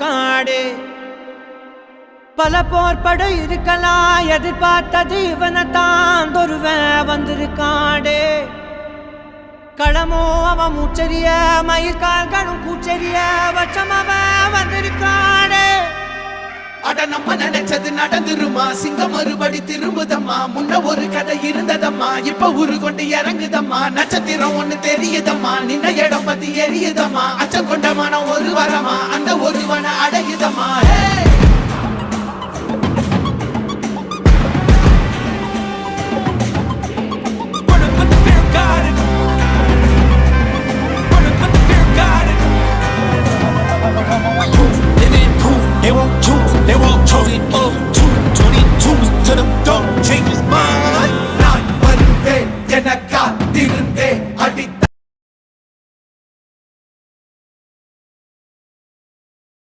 வந்திருக்காடே பல போர் படை இருக்கலாம் எதிர்பார்த்தது இவனைத்தான் ஒருவன் வந்திருக்காடே களமோ அவன் மூச்சரிய மயிர்கால்களும் கூச்சரிய வச்சம் அவன் வந்திருக்காடே அட நம்ம நினைச்சது நடந்துருமா சிங்கம் மறுபடி திரும்புதம்மா முன்ன ஒரு கதை இருந்ததம்மா இப்ப உரு கொண்டு இறங்குதம்மா நட்சத்திரம் ஒண்ணு தெரியுதம்மா நின்ன இடம் பத்தி எரியுதம்மா அச்சம் கொண்ட மனம் ஒரு வரமா அந்த ஒருவனை அடையுதம்மா